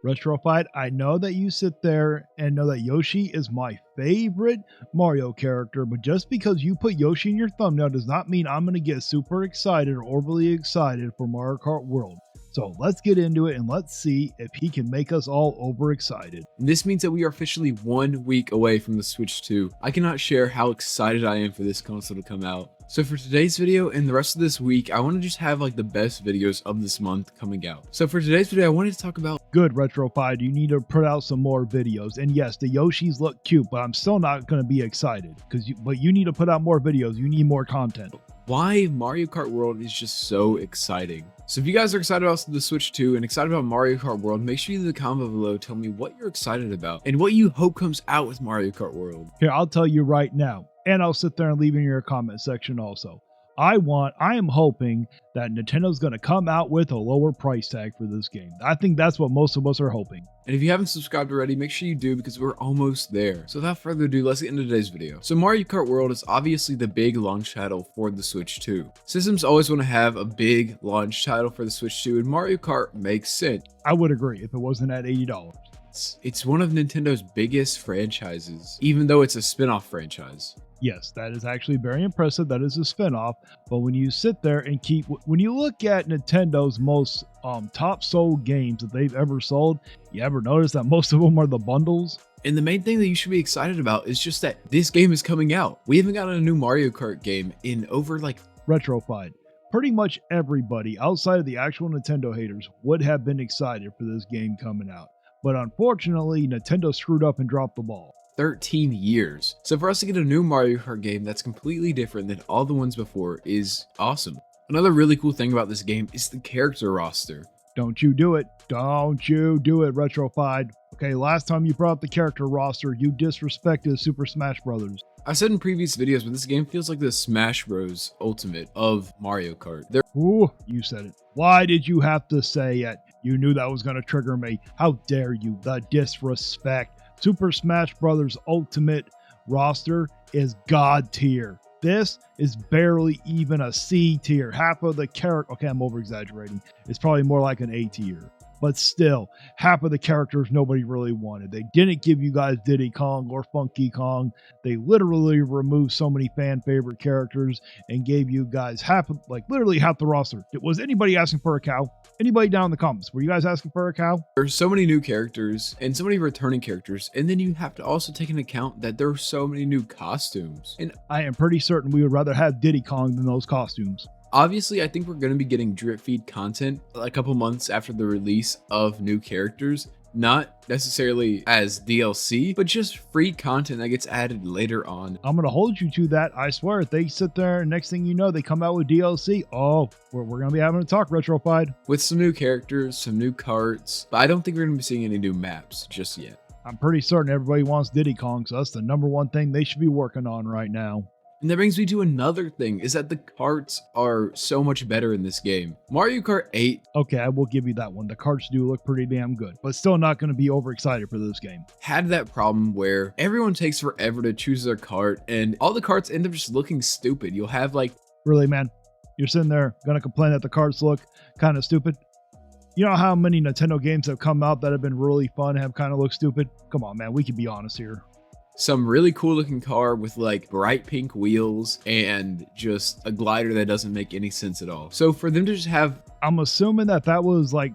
Retrofied, I know that you sit there and know that Yoshi is my favorite Mario character, but just because you put Yoshi in your thumbnail does not mean I'm going to get super excited or overly excited for Mario Kart World. So let's get into it and let's see if he can make us all overexcited. This means that we are officially 1 week away from the Switch 2. I cannot share how excited I am for this console to come out. So for today's video and the rest of this week, I want to just have like the best videos of this month coming out. So for today's video, I wanted to talk about... Good, Retrofied, you need to put out some more videos. And yes, the Yoshis look cute, but I'm still not going to be excited. But you need to put out more videos. You need more content. Why Mario Kart World is just so exciting. So if you guys are excited about the Switch 2 and excited about Mario Kart World, make sure you leave a comment below, tell me what you're excited about and what you hope comes out with Mario Kart World. Here, I'll tell you right now, and I'll sit there and leave in your comment section also. I am hoping that Nintendo's going to come out with a lower price tag for this game. I think that's what most of us are hoping. And if you haven't subscribed already, make sure you do because we're almost there. So without further ado, let's get into today's video. So Mario Kart World is obviously the big launch title for the Switch 2. Systems always want to have a big launch title for the Switch 2, and Mario Kart makes sense. I would agree if it wasn't at $80. It's one of Nintendo's biggest franchises, even though it's a spin-off franchise. Yes, that is actually very impressive. That is a spinoff. But when you sit there and when you look at Nintendo's most top sold games that they've ever sold, you ever notice that most of them are the bundles? And the main thing that you should be excited about is just that this game is coming out. We haven't gotten a new Mario Kart game in over like... Retrofied. Pretty much everybody outside of the actual Nintendo haters would have been excited for this game coming out. But unfortunately, Nintendo screwed up and dropped the ball. 13 years. So for us to get a new Mario Kart game that's completely different than all the ones before is awesome. Another really cool thing about this game is the character roster. Don't you do it. Don't you do it, Retrofied. Okay, last time you brought up the character roster, you disrespected Super Smash Brothers. I said in previous videos, but this game feels like the Smash Bros. Ultimate of Mario Kart. Ooh, you said it. Why did you have to say it? You knew that was going to trigger me. How dare you? The disrespect. Super Smash Bros. Ultimate roster is God tier. This is barely even a C tier. Half of the character, okay, I'm over exaggerating. It's probably more like an A tier. But still, half of the characters nobody really wanted. They didn't give you guys Diddy Kong or Funky Kong. They literally removed so many fan favorite characters and gave you guys literally half the roster. Was anybody asking for a cow? Anybody down in the comments, were you guys asking for a cow? There's so many new characters and so many returning characters, and then you have to also take into account that there are so many new costumes. And I am pretty certain we would rather have Diddy Kong than those costumes. Obviously, I think we're going to be getting drip feed content a couple months after the release of new characters. Not necessarily as DLC, but just free content that gets added later on. I'm going to hold you to that. I swear, if they sit there and next thing you know, they come out with DLC. Oh, we're going to be having a talk, Retrofied. With some new characters, some new carts, but I don't think we're going to be seeing any new maps just yet. I'm pretty certain everybody wants Diddy Kong, so that's the #1 thing they should be working on right now. And that brings me to another thing, is that the karts are so much better in this game. Mario Kart 8... Okay, I will give you that one. The karts do look pretty damn good, but still not going to be overexcited for this game. Had that problem where everyone takes forever to choose their kart, and all the karts end up just looking stupid. You'll have like... Really, man? You're sitting there going to complain that the karts look kind of stupid? You know how many Nintendo games have come out that have been really fun and have kind of looked stupid? Come on, man, we can be honest here. Some really cool looking car with like bright pink wheels and just a glider that doesn't make any sense at all. So for them to just have... I'm assuming that was like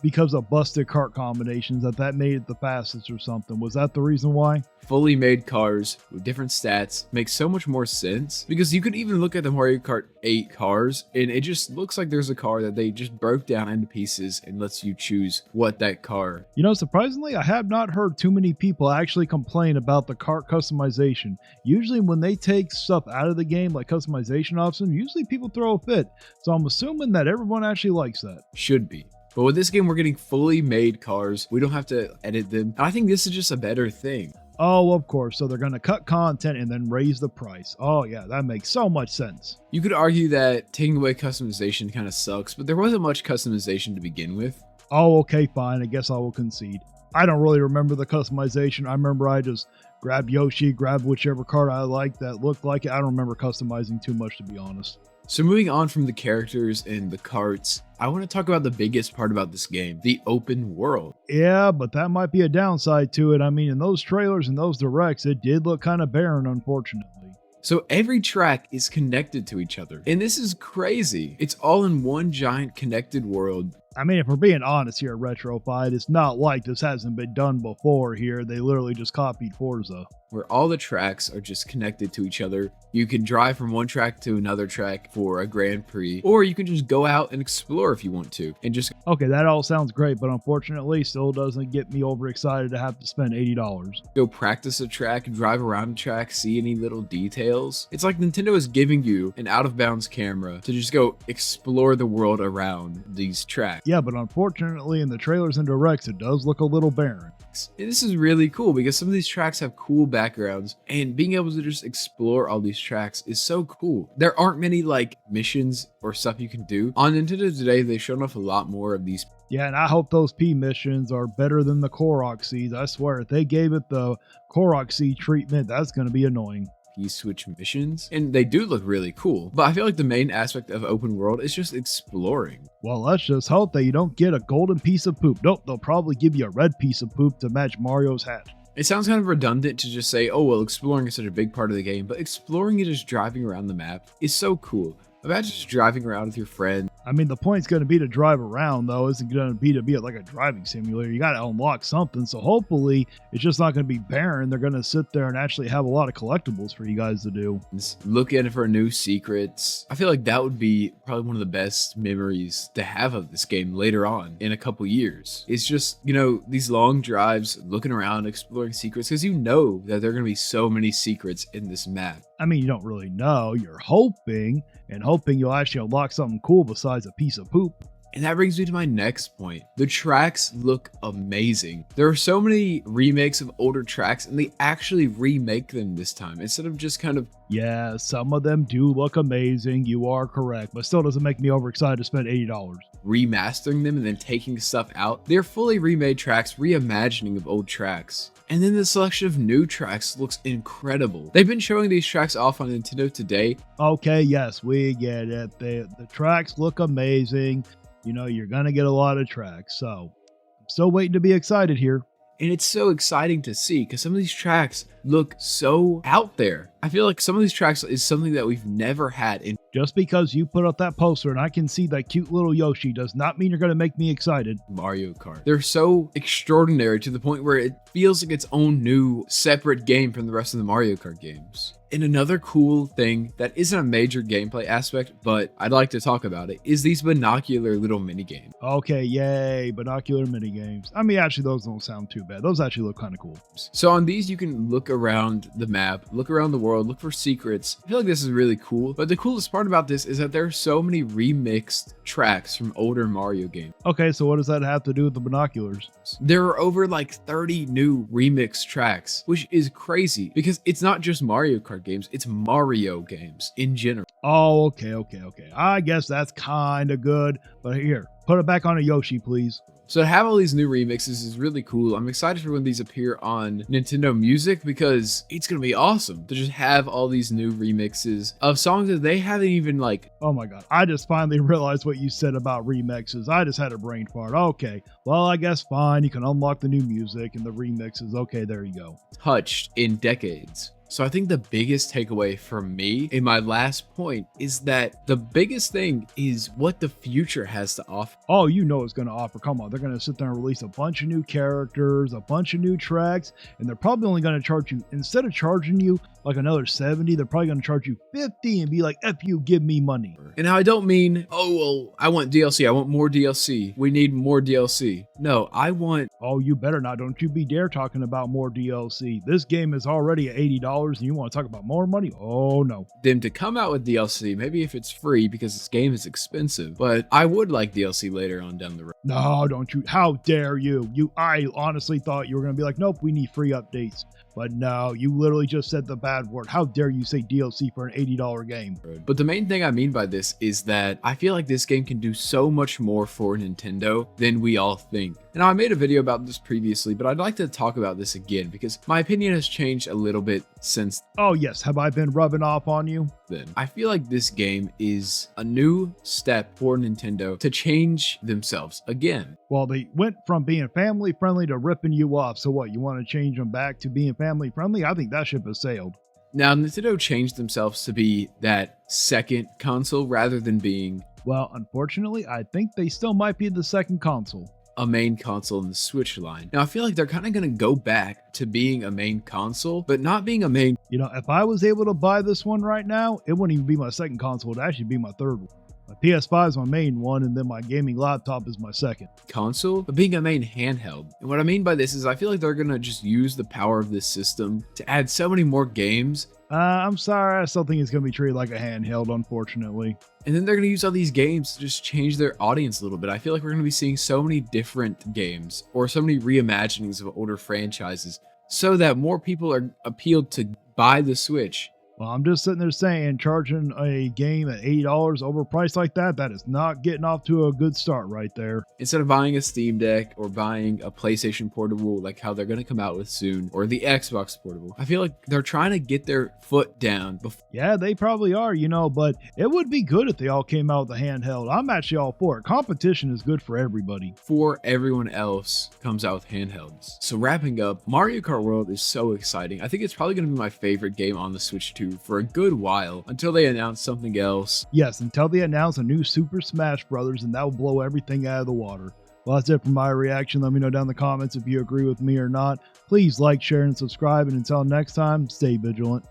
because of busted kart combinations that made it the fastest or something. Was that the reason why? Fully made cars with different stats makes so much more sense, because you could even look at the Mario Kart 8 cars and it just looks like there's a car that they just broke down into pieces and lets you choose what that car. You know, surprisingly, I have not heard too many people actually complain about the kart customization. Usually when they take stuff out of the game, like customization options, usually people throw a fit. So I'm assuming that everyone actually likes that. Should be. But with this game, we're getting fully made cars. We don't have to edit them. And I think this is just a better thing. Oh, of course. So they're going to cut content and then raise the price. Oh, yeah, that makes so much sense. You could argue that taking away customization kind of sucks, but there wasn't much customization to begin with. Oh, okay, fine. I guess I will concede. I don't really remember the customization. I remember I just grabbed Yoshi, grabbed whichever card I liked that looked like it. I don't remember customizing too much, to be honest. So moving on from the characters and the carts, I want to talk about the biggest part about this game, the open world. Yeah, but that might be a downside to it. I mean, in those trailers and those directs, it did look kind of barren, unfortunately. So every track is connected to each other, and this is crazy. It's all in one giant connected world. I mean, if we're being honest here at RetroFight, it's not like this hasn't been done before here. They literally just copied Forza. Where all the tracks are just connected to each other. You can drive from one track to another track for a Grand Prix, or you can just go out and explore if you want to, and just... Okay, that all sounds great, but unfortunately still doesn't get me overexcited to have to spend $80. Go practice a track, drive around a track, see any little details. It's like Nintendo is giving you an out-of-bounds camera to just go explore the world around these tracks. Yeah, but unfortunately in the trailers and directs, it does look a little barren. And this is really cool because some of these tracks have cool backgrounds, and being able to just explore all these tracks is so cool. There aren't many like missions or stuff you can do. On Nintendo Today, they've shown off a lot more of these. Yeah, and I hope those P missions are better than the Korok seeds. I swear, if they gave it the Korok seed treatment, that's going to be annoying. Switch missions, and they do look really cool, but I feel like the main aspect of open world is just exploring. Well, let's just hope that you don't get a golden piece of poop. Nope, they'll probably give you a red piece of poop to match Mario's hat. It sounds kind of redundant to just say, oh well, exploring is such a big part of the game, but exploring and just driving around the map is so cool. Imagine just driving around with your friend. I mean, the point's going to be to drive around, though. Isn't going to be like a driving simulator. You got to unlock something. So hopefully, it's just not going to be barren. They're going to sit there and actually have a lot of collectibles for you guys to do. Just looking for new secrets. I feel like that would be probably one of the best memories to have of this game later on in a couple years. It's just, you know, these long drives, looking around, exploring secrets, because you know that there are going to be so many secrets in this map. I mean, you don't really know. You're hoping, and hoping you'll actually unlock something cool besides a piece of poop. And that brings me to my next point. The tracks look amazing. There are so many remakes of older tracks, and they actually remake them this time instead of just kind of... Yeah, some of them do look amazing. You are correct, but still doesn't make me overexcited to spend $80. remastering them and then taking stuff out. They're fully remade tracks, reimagining of old tracks. And then the selection of new tracks looks incredible. They've been showing these tracks off on Nintendo Today. Okay, yes, we get it. The tracks look amazing. You know, you're going to get a lot of tracks. So I'm still waiting to be excited here. And it's so exciting to see because some of these tracks look so out there. I feel like some of these tracks is something that we've never had. In just because you put up that poster and I can see that cute little Yoshi does not mean you're going to make me excited. Mario Kart. They're so extraordinary to the point where it feels like its own new separate game from the rest of the Mario Kart games. And another cool thing that isn't a major gameplay aspect, but I'd like to talk about it, is these binocular little minigames. Okay, yay, binocular minigames. I mean, actually, those don't sound too bad. Those actually look kind of cool. So on these, you can look around the map, look around the world, look for secrets. I feel like this is really cool, but the coolest part about this is that there are so many remixed tracks from older Mario games. Okay, so what does that have to do with the binoculars? There are over like 30 new remixed tracks, which is crazy because it's not just Mario Kart games, it's Mario games in general. Oh, okay. I guess that's kind of good, but here, put it back on a Yoshi, please. So to have all these new remixes is really cool. I'm excited for when these appear on Nintendo Music because it's going to be awesome to just have all these new remixes of songs that they haven't even like... Oh my god, I just finally realized what you said about remixes. I just had a brain fart. Okay, well, I guess fine. You can unlock the new music and the remixes. Okay, there you go. Touched in decades. So I think the biggest takeaway from me in my last point is that the biggest thing is what the future has to offer. Oh, you know it's going to offer. Come on, they're going to sit there and release a bunch of new characters, a bunch of new tracks, and they're probably only going to charge you, instead of charging you like another 70, they're probably going to charge you 50 and be like, F you, give me money. And now I don't mean, oh, well, I want DLC. I want more DLC. We need more DLC. No, I want... Oh, you better not. Don't you be dare talking about more DLC. This game is already at $80 and you want to talk about more money? Oh, no. Them to come out with DLC, maybe if it's free because this game is expensive, but I would like DLC later on down the road. No, don't you. How dare you? I honestly thought you were going to be like, nope, we need free updates. But no, you literally just said the bad word. How dare you say DLC for an $80 game? But the main thing I mean by this is that I feel like this game can do so much more for Nintendo than we all think. Now, I made a video about this previously, but I'd like to talk about this again because my opinion has changed a little bit since Oh yes, have I been rubbing off on you? then. I feel like this game is a new step for Nintendo to change themselves again. Well, they went from being family friendly to ripping you off. So what, you want to change them back to being family friendly? I think that ship has sailed. Now, Nintendo changed themselves to be that second console rather than being Well, unfortunately, I think they still might be the second console. a main console in the Switch line. Now, I feel like they're kind of going to go back to being a main console, but not being a main You know, if I was able to buy this one right now, it wouldn't even be my second console. It'd actually be my third one. My PS5 is my main one, and then my gaming laptop is my second. console, but being a main handheld. And what I mean by this is I feel like they're going to just use the power of this system to add so many more games. I'm sorry, I still think it's going to be treated like a handheld, unfortunately. And then they're going to use all these games to just change their audience a little bit. I feel like we're going to be seeing so many different games or so many reimaginings of older franchises so that more people are appealed to buy the Switch. Well, I'm just sitting there saying, charging a game at $80 overpriced like that is not getting off to a good start right there. Instead of buying a Steam Deck or buying a PlayStation Portable like how they're going to come out with soon, or the Xbox Portable, I feel like they're trying to get their foot down before. Yeah, they probably are, you know, but it would be good if they all came out with a handheld. I'm actually all for it. Competition is good for everybody. Before everyone else comes out with handhelds. So wrapping up, Mario Kart World is so exciting. I think it's probably going to be my favorite game on the Switch 2 for a good while until they announce something else. Yes, until they announce a new Super Smash Brothers, and that will blow everything out of the water. Well, that's it for my reaction. Let me know down in the comments if you agree with me or not. Please like, share, and subscribe. And until next time, stay vigilant.